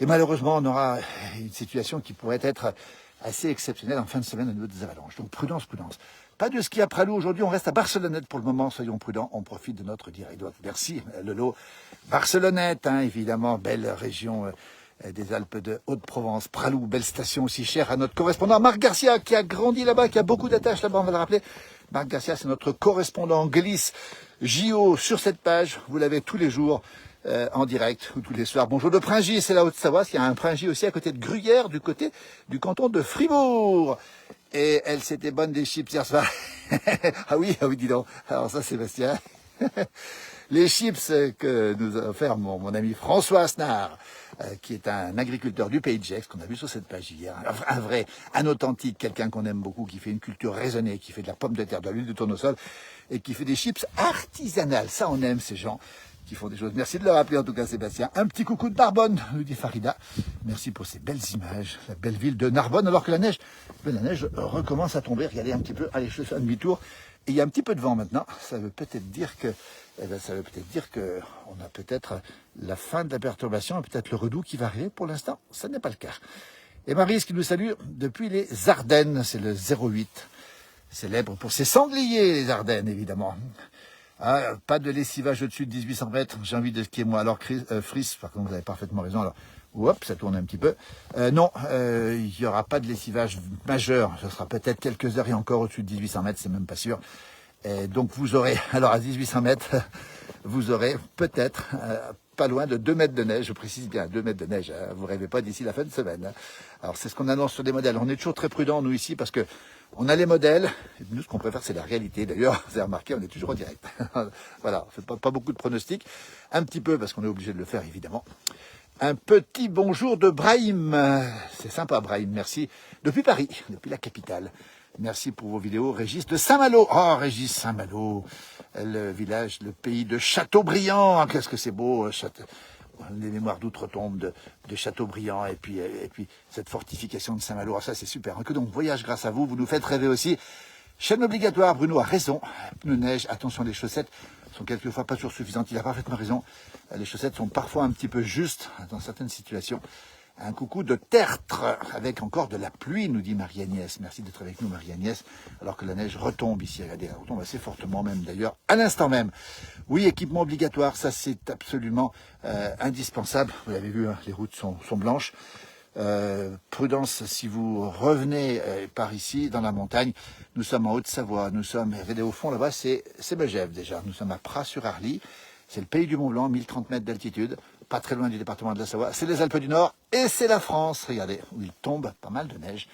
Et malheureusement, on aura une situation qui pourrait être assez exceptionnelle en fin de semaine au niveau des avalanches. Donc prudence. Pas de ski à Pralou aujourd'hui, on reste à Barcelonnette pour le moment, soyons prudents, on profite de notre direct. Merci Lolo. Barcelonnette, hein, évidemment, belle région des Alpes de Haute-Provence. Pralou, belle station aussi chère à notre correspondant Marc Garcia, qui a grandi là-bas, qui a beaucoup d'attaches là-bas, on va le rappeler. Marc Garcia, c'est notre correspondant glisse JO sur cette page, vous l'avez tous les jours. En direct ou tous les soirs. Bonjour de Pringy, c'est la Haute-Savoie. Il y a un Pringy aussi à côté de Gruyère, du côté du canton de Fribourg. Et elle, c'était bonne des chips hier soir. ah oui, dis donc. Alors ça, Sébastien. Les chips que nous a offert mon ami François Asnard, qui est un agriculteur du Pays de Gex, qu'on a vu sur cette page hier. Un authentique, quelqu'un qu'on aime beaucoup, qui fait une culture raisonnée, qui fait de la pomme de terre, de l'huile de tournesol, et qui fait des chips artisanales. Ça, on aime ces gens qui font des choses. Merci de le rappeler en tout cas, Sébastien. Un petit coucou de Narbonne, nous dit Farida. Merci pour ces belles images, la belle ville de Narbonne, alors que la neige recommence à tomber. Regardez un petit peu, allez, je fais un demi-tour. Et il y a un petit peu de vent maintenant. Ça veut peut-être dire que, on a peut-être la fin de la perturbation, et peut-être le redout qui va arriver. Pour l'instant, ça n'est pas le cas. Et Maryse qui nous salue depuis les Ardennes, c'est le 08, célèbre pour ses sangliers, les Ardennes, évidemment. Ah, pas de lessivage au-dessus de 1800 mètres, j'ai envie de skier moi. Alors Fris, par contre vous avez parfaitement raison, alors hop, ça tourne un petit peu. Non, il n'y aura pas de lessivage majeur, ce sera peut-être quelques heures et encore au-dessus de 1800 mètres, c'est même pas sûr. Et donc vous aurez, alors à 1800 mètres, vous aurez peut-être pas loin de 2 mètres de neige, je précise bien 2 mètres de neige, hein, vous rêvez pas d'ici la fin de semaine. Hein. Alors c'est ce qu'on annonce sur les modèles, on est toujours très prudents nous ici parce que on a les modèles, et nous ce qu'on préfère c'est la réalité. D'ailleurs, vous avez remarqué, on est toujours en direct. Voilà, on fait pas beaucoup de pronostics, un petit peu parce qu'on est obligé de le faire évidemment. Un petit bonjour de Brahim, c'est sympa Brahim, merci. Depuis Paris, depuis la capitale. Merci pour vos vidéos. Régis de Saint-Malo. Oh, Régis Saint-Malo, le village, le pays de Châteaubriand. Qu'est-ce que c'est beau, les mémoires d'outre-tombe de Châteaubriand et puis cette fortification de Saint-Malo. Ah, ça, c'est super. Que donc, voyage grâce à vous. Vous nous faites rêver aussi. Chaîne obligatoire, Bruno a raison. Pneus neige, attention, les chaussettes sont quelquefois pas toujours suffisantes. Il a parfaitement raison. Les chaussettes sont parfois un petit peu justes dans certaines situations. Un coucou de tertre avec encore de la pluie, nous dit Marie-Agnès. Merci d'être avec nous, Marie-Agnès, alors que la neige retombe ici. Regardez, elle retombe assez fortement même d'ailleurs, à l'instant même. Oui, équipement obligatoire, ça c'est absolument indispensable. Vous l'avez vu, hein, les routes sont blanches. Prudence si vous revenez par ici, dans la montagne. Nous sommes en Haute-Savoie, nous sommes, regardez au fond là-bas, c'est Megève déjà. Nous sommes à Pras-sur-Arly, c'est le pays du Mont-Blanc, 1030 mètres d'altitude. Pas très loin du département de la Savoie, c'est les Alpes du Nord et c'est la France, regardez, où il tombe pas mal de neige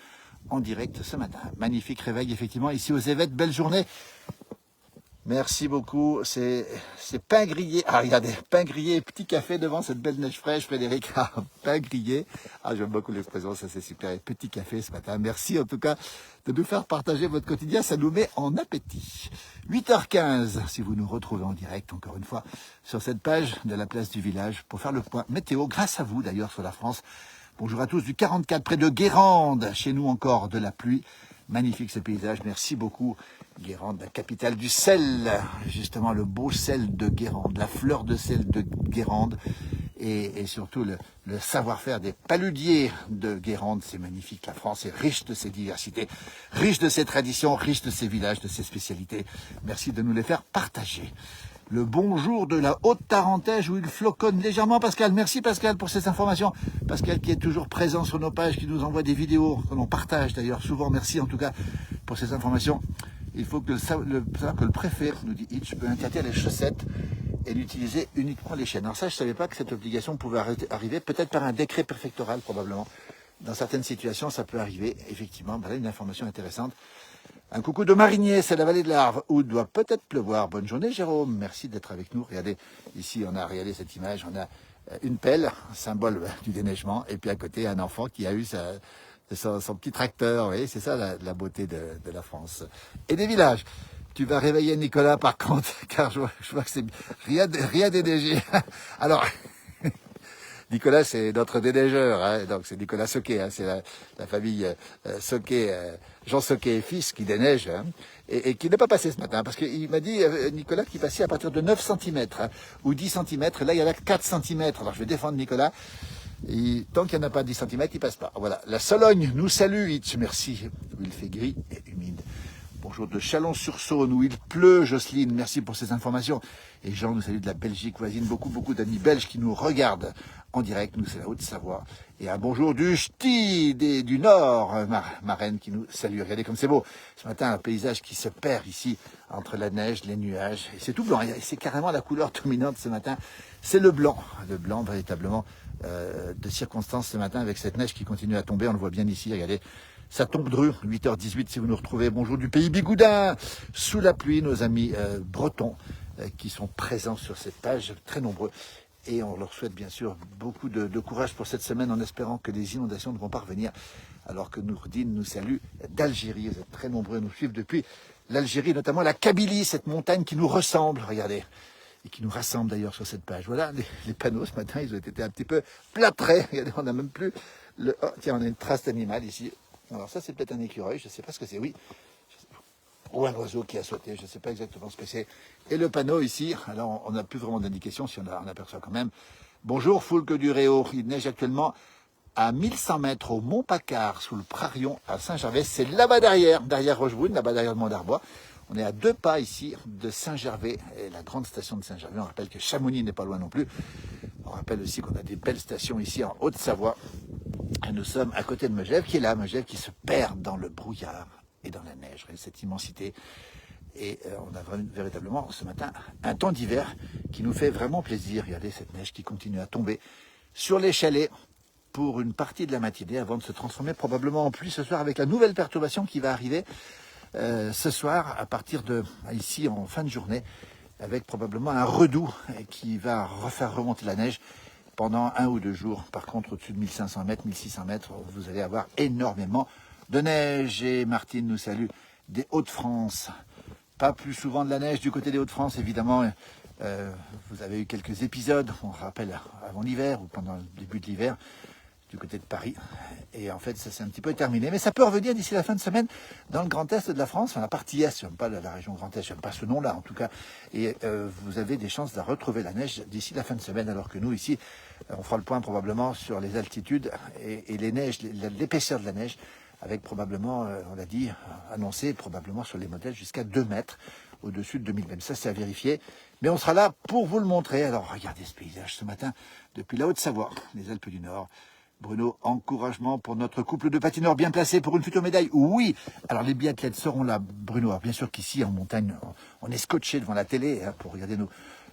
en direct ce matin. Magnifique réveil, effectivement, ici aux Évêques, belle journée. Merci beaucoup, c'est pain grillé. Ah, regardez, pain grillé, petit café devant cette belle neige fraîche, Frédéric. Ah, pain grillé. Ah, j'aime beaucoup l'expression, ça c'est super. Et petit café ce matin. Merci en tout cas de nous faire partager votre quotidien, ça nous met en appétit. 8h15, si vous nous retrouvez en direct, encore une fois, sur cette page de la place du village, pour faire le point météo, grâce à vous d'ailleurs sur la France. Bonjour à tous du 44 près de Guérande, chez nous encore de la pluie. Magnifique ce paysage, merci beaucoup. Guérande, la capitale du sel, justement le beau sel de Guérande, la fleur de sel de Guérande et surtout le savoir-faire des paludiers de Guérande, c'est magnifique. La France est riche de ses diversités, riche de ses traditions, riche de ses villages, de ses spécialités. Merci de nous les faire partager. Le bonjour de la Haute-Tarentaise où il floconne légèrement. Pascal, merci Pascal pour ces informations. Pascal qui est toujours présent sur nos pages, qui nous envoie des vidéos, que l'on partage d'ailleurs souvent. Merci en tout cas pour ces informations. Il faut que savoir que le préfet, nous dit Hitch, peut interdire les chaussettes et d'utiliser uniquement les chaînes. Alors ça, je ne savais pas que cette obligation pouvait arriver, peut-être par un décret préfectoral probablement. Dans certaines situations, ça peut arriver, effectivement. Voilà une information intéressante. Un coucou de Marigné, c'est la vallée de l'Arve, où il doit peut-être pleuvoir. Bonne journée Jérôme, merci d'être avec nous. Regardez, ici on a regardé cette image, on a une pelle, symbole du déneigement, et puis à côté un enfant qui a eu son petit tracteur. Vous voyez, c'est ça la beauté de la France. Et des villages. Tu vas réveiller Nicolas par contre, car je vois que c'est rien déneigé. Alors, Nicolas, c'est notre déneigeur, hein, donc c'est Nicolas Soquet, hein, c'est la famille Soquet, Jean Soquet et fils qui déneige, hein, et qui n'est pas passé ce matin, parce qu'il m'a dit, Nicolas, qu'il passait à partir de 9 cm, hein, ou 10 cm, là il y en a 4 cm, alors je vais défendre Nicolas, et tant qu'il n'y en a pas 10 cm, il passe pas. Voilà, la Sologne nous salue, Hitch, merci, où il fait gris et humide. Bonjour de Chalon-sur-Saône, où il pleut, Jocelyne, merci pour ces informations. Et Jean nous salue de la Belgique voisine, beaucoup d'amis belges qui nous regardent en direct, nous c'est la Haute-Savoie. Et un bonjour du Ch'ti, du Nord, ma reine qui nous salue. Regardez comme c'est beau, ce matin un paysage qui se perd ici, entre la neige, les nuages, et c'est tout blanc, et c'est carrément la couleur dominante ce matin, c'est le blanc véritablement de circonstances ce matin, avec cette neige qui continue à tomber, on le voit bien ici, regardez. Ça tombe dru, 8h18 si vous nous retrouvez. Bonjour du pays Bigoudin, sous la pluie, nos amis bretons qui sont présents sur cette page, très nombreux. Et on leur souhaite bien sûr beaucoup de courage pour cette semaine en espérant que les inondations ne vont pas revenir. Alors que Nourdine nous salue d'Algérie. Vous êtes très nombreux à nous suivre depuis l'Algérie, notamment la Kabylie, cette montagne qui nous ressemble, regardez. Et qui nous rassemble d'ailleurs sur cette page. Voilà, les panneaux ce matin, ils ont été un petit peu plâtrés. Regardez, on n'a même plus le... Oh, tiens, on a une trace d'animal ici. Alors ça, c'est peut-être un écureuil, je ne sais pas ce que c'est, oui. Ou un oiseau qui a sauté, je ne sais pas exactement ce que c'est. Et le panneau ici, alors on n'a plus vraiment d'indication, si on aperçoit quand même. Bonjour, Foulque du Réau, il neige actuellement à 1100 mètres au Mont Pacard, sous le Prarion à Saint-Gervais. C'est là-bas derrière Rochebrune, là-bas derrière le Mont d'Arbois. On est à 2 pas ici de Saint-Gervais, et la grande station de Saint-Gervais. On rappelle que Chamonix n'est pas loin non plus. On rappelle aussi qu'on a des belles stations ici en Haute-Savoie. Et nous sommes à côté de Megève, qui est là, Megève qui se perd dans le brouillard et dans la neige, cette immensité. Et on a véritablement ce matin un temps d'hiver qui nous fait vraiment plaisir. Regardez cette neige qui continue à tomber sur les chalets pour une partie de la matinée avant de se transformer probablement en pluie ce soir avec la nouvelle perturbation qui va arriver ce soir à partir de ici en fin de journée avec probablement un redout qui va refaire remonter la neige pendant 1 ou 2 jours. Par contre, au-dessus de 1500 mètres, 1600 mètres, vous allez avoir énormément de neige. Et Martine nous salue des Hauts-de-France. Pas plus souvent de la neige du côté des Hauts-de-France, évidemment. Vous avez eu quelques épisodes, on rappelle, avant l'hiver ou pendant le début de l'hiver, du côté de Paris. Et en fait, ça s'est un petit peu terminé. Mais ça peut revenir d'ici la fin de semaine dans le Grand Est de la France, enfin la partie Est, je n'aime pas la région Grand Est, je n'aime pas ce nom-là en tout cas. Et vous avez des chances de retrouver la neige d'ici la fin de semaine, alors que nous, ici, on fera le point probablement sur les altitudes et les neiges, l'épaisseur de la neige, avec probablement, on l'a dit, annoncé probablement sur les modèles jusqu'à 2 mètres au-dessus de 2000 mètres. Ça, c'est à vérifier. Mais on sera là pour vous le montrer. Alors, regardez ce paysage ce matin depuis la Haute-Savoie, les Alpes du Nord. Bruno, encouragement pour notre couple de patineurs bien placés pour une future médaille. Oui, alors les biathlètes seront là, Bruno. Alors bien sûr qu'ici, en montagne, on est scotché devant la télé pour regarder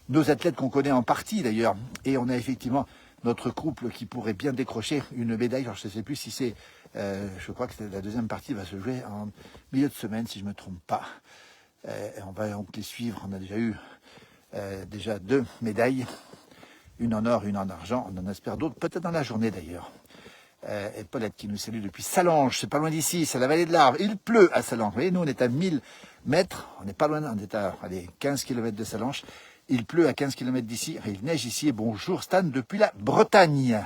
nos athlètes qu'on connaît en partie d'ailleurs. Et on a effectivement notre couple qui pourrait bien décrocher une médaille. Alors je ne sais plus si c'est, je crois que la deuxième partie va se jouer en milieu de semaine, si je ne me trompe pas. On va donc les suivre. On a déjà eu déjà 2 médailles. Une en or, une en argent. On en espère d'autres, peut-être dans la journée d'ailleurs. Et Paulette qui nous salue depuis Salange, c'est pas loin d'ici, c'est la vallée de l'Arve. Il pleut à Salange. Vous voyez, nous on est à 1000 mètres, on n'est pas loin, on est à 15 km de Salange. Il pleut à 15 km d'ici, il neige ici. Et bonjour Stan depuis la Bretagne.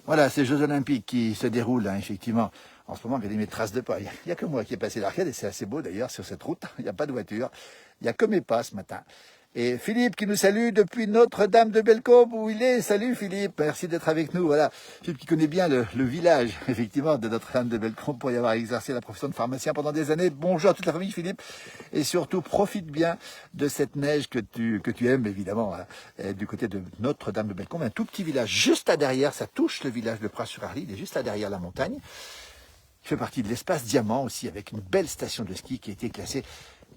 Voilà, ces Jeux Olympiques qui se déroulent, effectivement. En ce moment, regardez mes traces de pas. Il n'y a que moi qui ai passé l'arcade, et c'est assez beau d'ailleurs sur cette route. Il n'y a pas de voiture, il n'y a que mes pas ce matin. Et Philippe qui nous salue depuis Notre-Dame de Bellecombe où il est. Salut Philippe, merci d'être avec nous. Voilà, Philippe qui connaît bien le village, effectivement, de Notre-Dame de Bellecombe pour y avoir exercé la profession de pharmacien pendant des années. Bonjour à toute la famille Philippe. Et surtout, profite bien de cette neige que tu aimes, évidemment, du côté de Notre-Dame de Bellecombe. Un tout petit village juste là derrière, ça touche le village de Pras-sur-Arly, il est juste là derrière la montagne. Il fait partie de l'espace Diamant aussi, avec une belle station de ski qui a été classée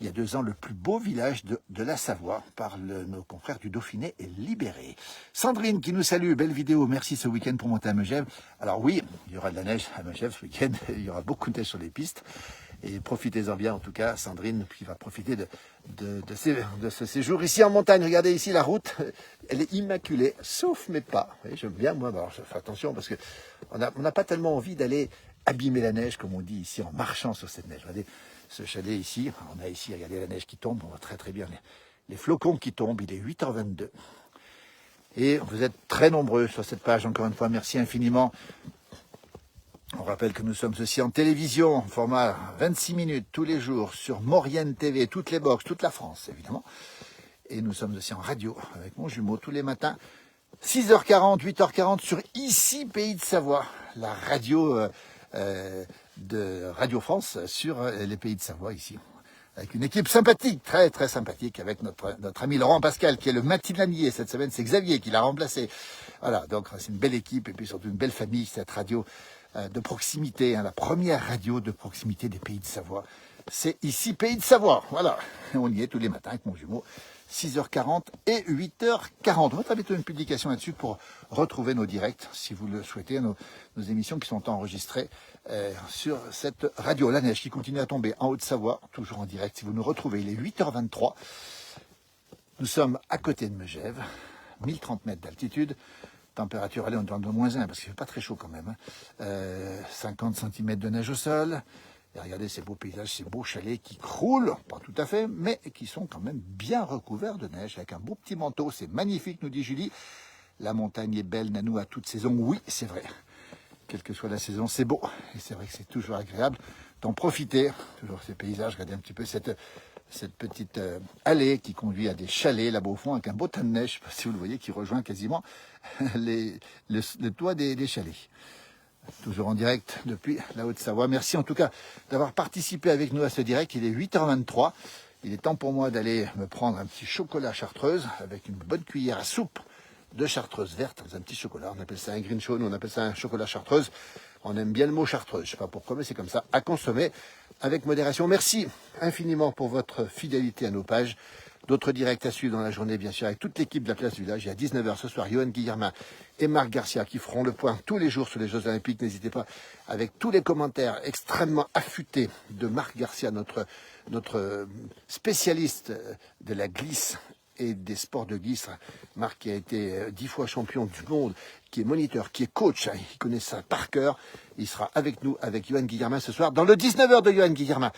il y a 2 ans, le plus beau village de la Savoie par nos confrères du Dauphiné et Libéré. Sandrine qui nous salue, belle vidéo, merci ce week-end pour monter à Megève. Alors oui, il y aura de la neige à Megève ce week-end, il y aura beaucoup de neige sur les pistes. Et profitez-en bien en tout cas, Sandrine, qui va profiter de ce séjour ici en montagne. Regardez ici la route, elle est immaculée, sauf mes pas. Vous voyez, j'aime bien moi, alors je fais attention parce qu'on n'a pas tellement envie d'aller abîmer la neige, comme on dit ici, en marchant sur cette neige. Regardez ce chalet ici, on a ici, regardez la neige qui tombe, on voit très très bien les flocons qui tombent, il est 8h22. Et vous êtes très nombreux sur cette page, encore une fois, merci infiniment. On rappelle que nous sommes aussi en télévision, en format 26 minutes tous les jours, sur Maurienne TV, toutes les box, toute la France, évidemment. Et nous sommes aussi en radio, avec mon jumeau, tous les matins, 6h40, 8h40, sur Ici Pays de Savoie, la radio de Radio France sur les Pays de Savoie, ici. Avec une équipe sympathique, très très sympathique, avec notre ami Laurent Pascal, qui est le matinalier cette semaine, c'est Xavier qui l'a remplacé. Voilà, donc c'est une belle équipe, et puis surtout une belle famille, cette radio de proximité, hein, la première radio de proximité des Pays de Savoie. C'est Ici Pays de Savoie, voilà. On y est tous les matins avec mon jumeau, 6h40 et 8h40. On va mettre bientôt une publication là-dessus pour retrouver nos directs, si vous le souhaitez, nos émissions qui sont enregistrées sur cette radio. La neige qui continue à tomber en Haute-Savoie, toujours en direct. Si vous nous retrouvez, il est 8h23. Nous sommes à côté de Megève, 1030 mètres d'altitude. Température, allez, on est de -1 parce qu'il ne fait pas très chaud quand même. 50 cm de neige au sol. Et regardez ces beaux paysages, ces beaux chalets qui croulent, pas tout à fait, mais qui sont quand même bien recouverts de neige, avec un beau petit manteau. C'est magnifique, nous dit Julie. La montagne est belle, Nanou, à toute saison. Oui, c'est vrai. Quelle que soit la saison, c'est beau. Et c'est vrai que c'est toujours agréable d'en profiter. Toujours ces paysages, regardez un petit peu cette petite allée qui conduit à des chalets là-bas au fond, avec un beau tas de neige, je ne sais pas si vous le voyez, qui rejoint quasiment le toit des chalets. Toujours en direct depuis la Haute-Savoie. Merci en tout cas d'avoir participé avec nous à ce direct. Il est 8h23. Il est temps pour moi d'aller me prendre un petit chocolat chartreuse avec une bonne cuillère à soupe de chartreuse verte dans un petit chocolat. On appelle ça un green show, nous on appelle ça un chocolat chartreuse. On aime bien le mot chartreuse, je ne sais pas pourquoi, mais c'est comme ça, à consommer avec modération. Merci infiniment pour votre fidélité à nos pages. D'autres directs à suivre dans la journée, bien sûr, avec toute l'équipe de la Place du Village. Et à 19h ce soir, Johan Guillermin et Marc Garcia qui feront le point tous les jours sur les Jeux Olympiques. N'hésitez pas, avec tous les commentaires extrêmement affûtés de Marc Garcia, notre spécialiste de la glisse et des sports de glisse. Marc qui a été 10 fois champion du monde, qui est moniteur, qui est coach, hein, il connaît ça par cœur. Il sera avec nous, avec Johan Guillermin ce soir, dans le 19h de Johan Guillermin.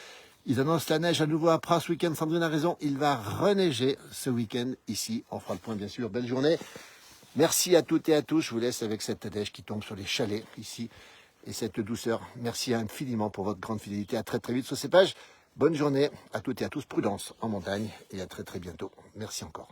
Ils annoncent la neige à nouveau à Pras ce week-end. Sandrine a raison, il va reneiger ce week-end ici. On fera le point bien sûr. Belle journée. Merci à toutes et à tous. Je vous laisse avec cette neige qui tombe sur les chalets ici et cette douceur. Merci infiniment pour votre grande fidélité. À très très vite sur ces pages. Bonne journée à toutes et à tous. Prudence en montagne et à très très bientôt. Merci encore.